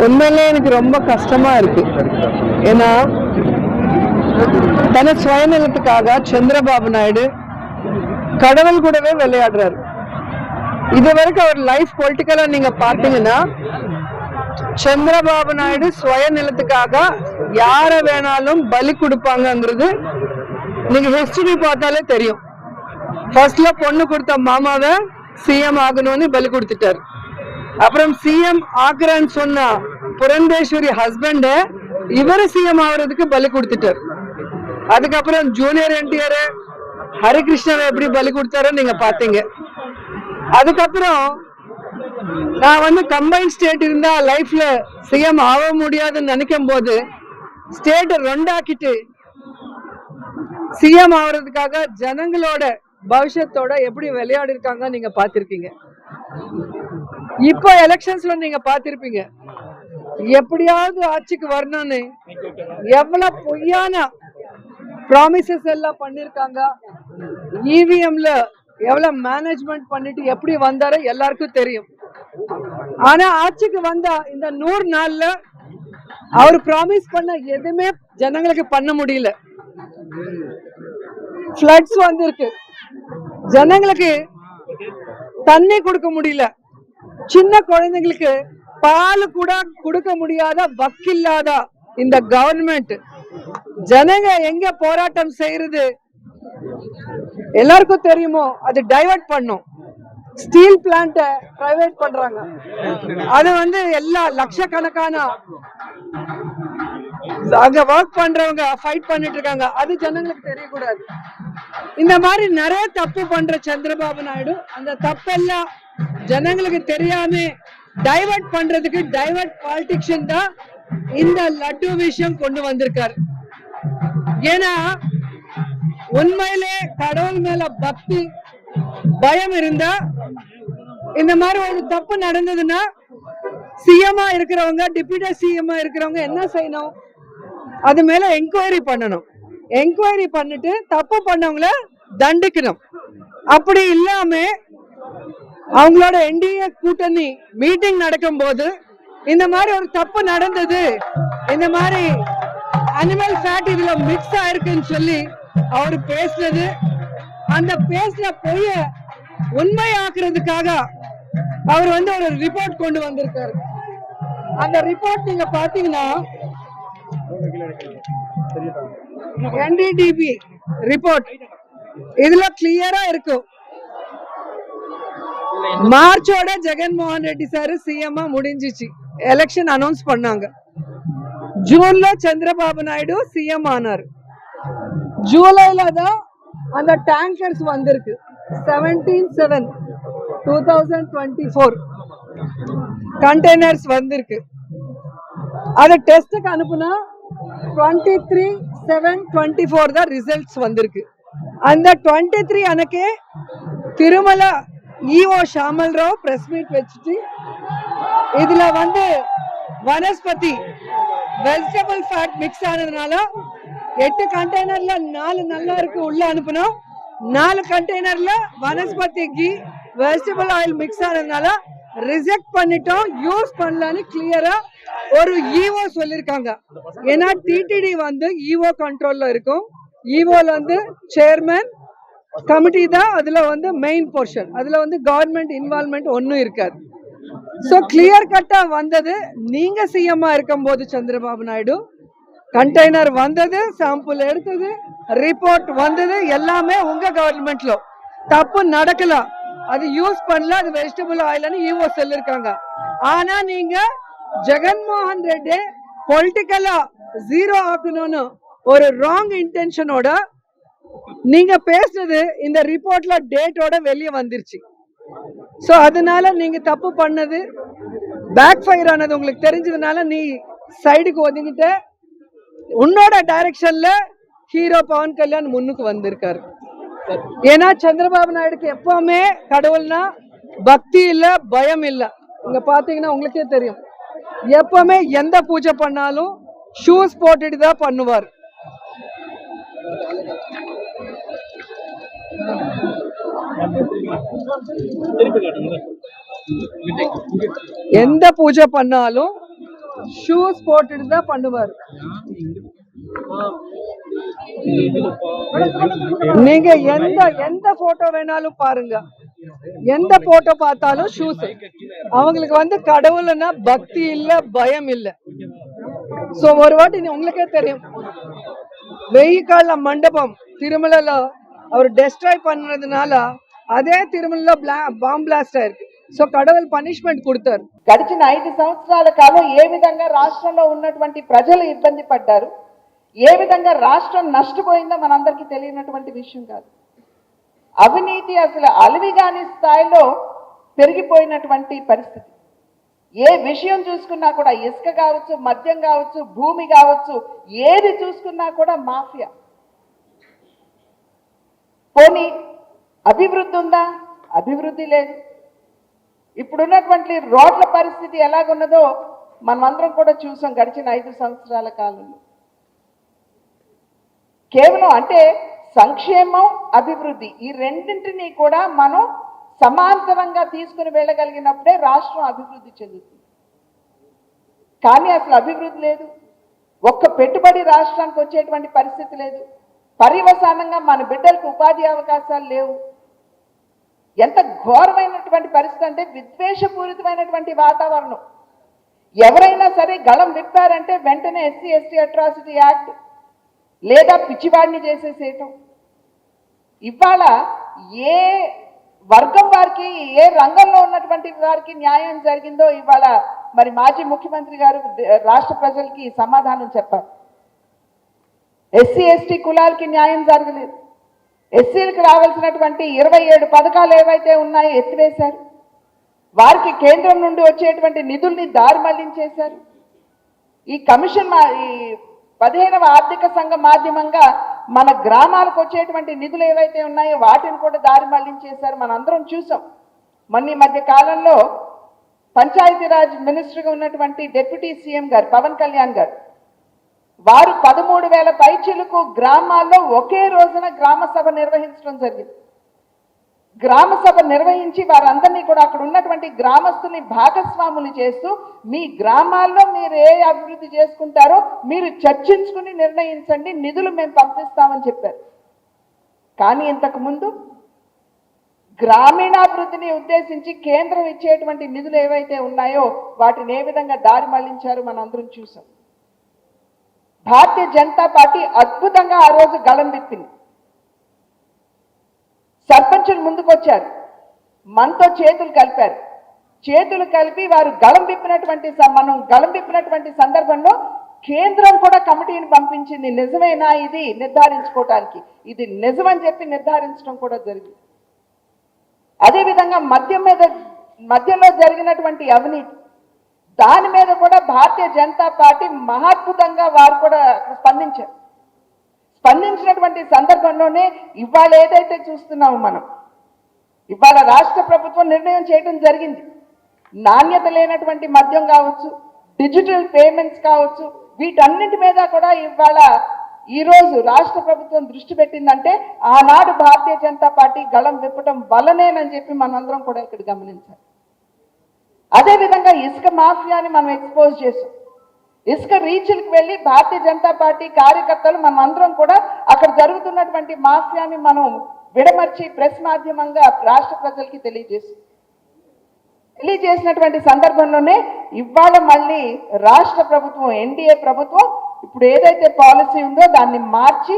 உண்மையிலே எனக்கு ரொம்ப கஷ்டமா இருக்கு. ஏன்னா தன சுயநலத்துக்காக சந்திரபாபு நாயுடு கடவுள் கூடவே விளையாடுறாரு. இது வரைக்கும் அவர் லைஃப் பொலிட்டிக்கலா நீங்க பாத்தீங்கன்னா சந்திரபாபு நாயுடு சுயநலத்துக்காக யார வேணாலும் பலி கொடுப்பாங்கிறது நீங்க ஹிஸ்டரி பார்த்தாலே தெரியும். ஃபர்ஸ்ட்ல பொண்ணு கொடுத்த மாமாவை சிஎம் ஆகணும்னு பலி கொடுத்துட்டாரு. அப்புறம் சிஎம் ஆக்குறேன்னு சொன்ன புரந்தேஸ்வரி ஹஸ்பண்ட இவரு சிஎம் ஆகுறதுக்கு பலி கொடுத்துட்டாரு. அதுக்கப்புறம் ஜூனியர் என்டிஆர் ஹரிகிருஷ்ணாவை எப்படி பலி கொடுத்தாரு நீங்க பாத்தீங்க. அதுக்கப்புறம் நான் கம்பைன் ஸ்டேட் இருந்தா லைஃப்ல சிஎம் ஆக முடியாதுன்னு நினைக்கும் போது ஸ்டேட் ரெண்டாக்கிட்டு சிஎம் ஆகுறதுக்காக ஜனங்களோட பவிஷ்யத்தோட எப்படி விளையாடி இருக்காங்க நீங்க பாத்திருக்கீங்க. இப்போ எலெக்ஷன்ஸ்ல நீங்க பாத்திருப்பீங்க எப்படியாவது ஆட்சிக்கு வரணும்னு எவ்வளவு பொய்யான ப்ராமிசஸ் எல்லாம் பண்ணிருக்காங்க. இவிஎம்ல எவ்வளவு மேனேஜ்மெண்ட் பண்ணிட்டு எப்படி வந்தாரு எல்லாருக்கும் தெரியும். ஆனா ஆட்சிக்கு வந்தா இந்த 100 நாள்ல அவர் ப்ராமிஸ் பண்ண எதுவுமே ஜனங்களுக்கு பண்ண முடியல. ஃப்ளட்ஸ் வந்திருக்கு, ஜனங்களுக்கு தண்ணி கொடுக்க முடியல, சின்ன குழந்தைங்களுக்கு பால் கூட கொடுக்க முடியாத வக்கில்லாத இந்த கவர்மெண்ட் ஜனங்க எங்க போராட்டம் செய்யறது எல்லாருக்கும் தெரியுமோ. அது டைவர்ட் பண்ணும். ஸ்டீல் பிளான்ட் பிரைவேட் பண்றாங்க. அது எல்லா லட்சக்கணக்கான அங்க ஒர்க் பண்றவங்க ஃபைட் பண்ணிட்டு இருக்காங்க. அது ஜனங்களுக்கு தெரியக்கூடாது. இந்த மாதிரி நிறைய தப்பு பண்ற சந்திரபாபு நாயுடு அந்த தப்பெல்லாம் ஜனங்களுக்கு தெரியாம டைவர்ட் பண்றதுக்கு டைவர்ட் பாலிடிக்ஷன் தான் இந்த லட்டு விஷயம் கொண்டு வந்திருக்காரு. ஏன்னா உண்மையிலே கடவுள் மேல பக்தி பயம் இருந்தா இந்த மாதிரி ஒரு தப்பு நடந்ததுன்னா சிஎம்ஆ இருக்கிறவங்க டிப்யூட்டி சிஎம்ஆ இருக்கிறவங்க என்ன செய்யணும்? அது மேல என்கொயரி பண்ணணும். என்கொயரி பண்ணிட்டு தப்பு பண்ணவங்கள தண்டிக்கணும். அப்படி இல்லாம அவங்களோட என்டிஏ கூட்டணி மீட்டிங் நடக்கும் போது இந்த மாதிரி ஒரு தப்பு நடந்தது, இந்த மாதிரி அனிமல் ஃபேட் இதுல மிக்ஸ் ஆயிருக்குன்னு சொல்லி அவர் பேசுனது, அந்த பேசுற பொய்ய உண்மையாக்குறதுக்காக அவர் ஒரு ரிப்போர்ட் கொண்டு வந்திருக்காரு. அந்த ரிப்போர்ட் நீங்க பாத்தீங்கன்னா NDDB ரிப்போர்ட் இதுல கிளியரா இருக்கும். மார்ச்சோட ஜெகன்மோகன் ரெட்டி சார் சிஎம் முடிஞ்சிச்சு, எலெக்ஷன் அனௌன்ஸ் பண்ணாங்க. ஜூன்ல சந்திரபாபு நாயுடு சிஎம் ஆனார். ஜூலைல தான் அந்த டேங்கர்ஸ் வந்திருக்கு. 17/7/2024 கண்டெய்னர்ஸ் வந்திருக்கு. அது டெஸ்டுக்கு அனுப்புனா 23/7/24 தான் ரிசல்ட்ஸ் வந்திருக்கு. அந்த 23 அன்னைக்கே Tirumala EO Shyamal Rao press meet வச்சுட்டு இதுல வனஸ்பதி வெஜிடபிள் ஃபேட் மிக்ஸ் ஆனதுனால 8 கண்டெய்னர்ல 4 நல்லா இருக்கு உள்ள அனுப்பணும், 4 கண்டெய்னர்ல vanaspati ghee vegetable oil mix ஆனதுனால ரிஜெக்ட் பண்ணிட்டோம், யூஸ் பண்ணலான்னு கிளியரா ஒரு ஈஓ சொல்லிருக்காங்க. ஏன்னா டிடிடி ஈஓ கண்ட்ரோல்ல இருக்கும். ஈஓல சேர்மன் கமிட்டி தான் அதுல மெயின் போர்ஷன். அதுல கவர்மெண்ட் இன்வால்வ்மெண்ட் ஒன்னும் இருக்காது. சோ கிளியர் கட்டா வந்தது. நீங்க சிஎம்ஆ இருக்கும் போது சந்திரபாபு நாயுடு கண்டெய்னர் வந்தது, சாம்பிள் எடுத்தது, ரிப்போர்ட் வந்தது, எல்லாமே உங்க கவர்மெண்ட்ல தப்பு நடக்கலாம். அது யூஸ் பண்ணல, அது வெஜிடபிள் ஆயில்னு ஈஓ சொல்லிருக்காங்க. ஆனா நீங்க ஜெகன்மோகன் ரெட்டி பொலிட்டிக்கலா ஜீரோ ஆக்கணும்னு ஒரு ராங் இன்டென்ஷனோட நீங்க பேசுனது இந்த ரிப்போர்ட்ல டேட்டோட வெளியே வந்துருச்சு. சோ அதனால நீங்க தப்பு பண்ணது பேக் ஃபயர் ஆனது உங்களுக்கு தெரிஞ்சதுனால நீ சைடுக்கு ஒதுங்கிட்ட. உன்னோட டைரக்ஷன்ல ஹீரோ பவன் கல்யாண் முன்னுக்கு வந்திருக்காரு. ஏன்னா சந்திரபாபு நாயுடுக்கு எப்பவுமே கடவுள்னா பக்தி இல்ல, பயம் இல்ல. இங்க பாத்தீங்கன்னா உங்களுக்கே தெரியும், எப்பவுமே எந்த பூஜை பண்ணாலும் ஷூஸ் போட்டுட்டு தான் பண்ணுவார். எந்த பூஜை பண்ணாலும் ஷூஸ் போட்டுட்டு தான் பண்ணுவாரு. நீங்க எந்த எந்த போட்டோ வேணாலும் பாருங்க, எந்த போட்டோ பார்த்தாலும் ஷூஸ். அவங்களுக்கு வந்து கடவுள்னா பக்தி இல்ல, பயம் இல்ல. சோ ஒரு வாட்டி உங்களுக்கே தெரியும், வெய்யகால மண்டபம் திருமலைல அவர் டெஸ்ட்ராய் பண்ணதுனால అదే తిరుమలలో బాంబ్ బ్లాస్ట్ అయ్యింది. సో కడవల్ పనిష్మెంట్ కొడతారు. గడిచిన 5 సంవత్సరాల కాలం ఏ విధంగా రాష్ట్రంలో ఉన్నటువంటి ప్రజలు ఇబ్బంది పడ్డారు, ఏ విధంగా రాష్ట్రం నష్టపోయిందో మనందరికీ తెలియనటువంటి విషయం కాదు. అవినీతి అసలు అలవిగాని స్థాయిలో పెరిగిపోయినటువంటి పరిస్థితి. ఏ విషయం చూసుకున్నా కూడా, ఇసుక కావచ్చు, మద్యం కావచ్చు, భూమి కావచ్చు, ఏది చూసుకున్నా కూడా మాఫియా. పోనీ అభివృద్ధి ఉందా? అభివృద్ధి లేదు. ఇప్పుడున్నటువంటి రోడ్ల పరిస్థితి ఎలాగున్నదో మనమందరం కూడా చూసాం గడిచిన 5 సంవత్సరాల కాలంలో. కేవలం అంటే సంక్షేమం, అభివృద్ధి ఈ రెండింటినీ కూడా మనం సమాంతరంగా తీసుకుని వెళ్ళగలిగినప్పుడే రాష్ట్రం అభివృద్ధి చెందుతుంది. కానీ అసలు అభివృద్ధి లేదు. ఒక్క పెట్టుబడి రాష్ట్రానికి వచ్చేటువంటి పరిస్థితి లేదు. పర్యవసానంగా మన బిడ్డలకు ఉపాధి అవకాశాలు లేవు. ఎంత ఘోరమైనటువంటి పరిస్థితి అంటే విద్వేషపూరితమైనటువంటి వాతావరణం. ఎవరైనా సరే గళం విప్పారంటే వెంటనే ఎస్సీ ఎస్టీ అట్రాసిటీ యాక్ట్ లేదా పిచ్చివాడిని చేసేసేయటం. ఇవాళ ఏ వర్గం వారికి, ఏ రంగంలో ఉన్నటువంటి వారికి న్యాయం జరిగిందో ఇవాళ మరి మాజీ ముఖ్యమంత్రి గారు రాష్ట్ర ప్రజలకి సమాధానం చెప్పారు. ఎస్సీ ఎస్టీ కులాలకి న్యాయం జరగలేదు. ఎస్సీలకు రావాల్సినటువంటి 27 పథకాలు ఏవైతే ఉన్నాయో ఎత్తివేశారు. వారికి కేంద్రం నుండి వచ్చేటువంటి నిధుల్ని దారి మళ్లించేశారు. ఈ కమిషన్ ఈ 15వ ఆర్థిక సంఘం మాధ్యమంగా మన గ్రామాలకు వచ్చేటువంటి నిధులు ఏవైతే ఉన్నాయో వాటిని కూడా దారి మళ్లించేశారు. మనందరం చూసాం. మొన్న ఈ మధ్య కాలంలో పంచాయతీరాజ్ మినిస్టర్గా ఉన్నటువంటి డిప్యూటీ సీఎం గారు పవన్ కళ్యాణ్ గారు వారు 13,000 పైచిలకు గ్రామాల్లో ఒకే రోజున గ్రామ సభ నిర్వహించడం జరిగింది. గ్రామ సభ నిర్వహించి వారందరినీ కూడా అక్కడ ఉన్నటువంటి గ్రామస్తుల్ని భాగస్వాములు చేస్తూ మీ గ్రామాల్లో మీరు ఏ అభివృద్ధి చేసుకుంటారో మీరు చర్చించుకుని నిర్ణయించండి, నిధులు మేము పంపిస్తామని చెప్పారు. కానీ ఇంతకుముందు గ్రామీణాభివృద్ధిని ఉద్దేశించి కేంద్రం ఇచ్చేటువంటి నిధులు ఏవైతే ఉన్నాయో వాటిని ఏ విధంగా దారి మళ్లించారో మనం అందరం చూసాం. భారతీయ జనతా పార్టీ అద్భుతంగా ఆ రోజు గళం విప్పింది. సర్పంచులు ముందుకొచ్చారు, మనతో చేతులు కలిపారు. చేతులు కలిపి వారు గళం విప్పినటువంటి సందర్భంలో కేంద్రం కూడా కమిటీని పంపించింది. నిజమేనా ఇది నిర్ధారించుకోవటానికి, ఇది నిజమని చెప్పి నిర్ధారించడం కూడా జరిగింది. అదేవిధంగా మద్యంలో జరిగినటువంటి అవినీతి, దాని మీద కూడా భారతీయ జనతా పార్టీ మహాద్భుతంగా వారు కూడా స్పందించారు. స్పందించినటువంటి సందర్భంలోనే ఇవాళ ఏదైతే చూస్తున్నామో మనం, ఇవాళ రాష్ట్ర ప్రభుత్వం నిర్ణయం చేయడం జరిగింది. నాణ్యత లేనటువంటి మద్యం కావచ్చు, డిజిటల్ పేమెంట్స్ కావచ్చు, వీటన్నిటి మీద కూడా ఇవాళ ఈరోజు రాష్ట్ర ప్రభుత్వం దృష్టి పెట్టిందంటే ఆనాడు భారతీయ జనతా పార్టీ గళం విప్పటం వల్లనేనని చెప్పి మనందరం కూడా ఇక్కడ గమనించాలి. అదేవిధంగా ఇసుక మాఫియాని మనం ఎక్స్పోజ్ చేసాం. ఇసుక రీచ్లకు వెళ్ళి భారతీయ జనతా పార్టీ కార్యకర్తలు మనం అందరం కూడా అక్కడ జరుగుతున్నటువంటి మాఫియాని మనం విడమర్చి ప్రెస్ మాధ్యమంగా రాష్ట్ర ప్రజలకి తెలియజేసినటువంటి సందర్భంలోనే ఇవాళ మళ్ళీ రాష్ట్ర ప్రభుత్వం, ఎన్డీఏ ప్రభుత్వం ఇప్పుడు ఏదైతే పాలసీ ఉందో దాన్ని మార్చి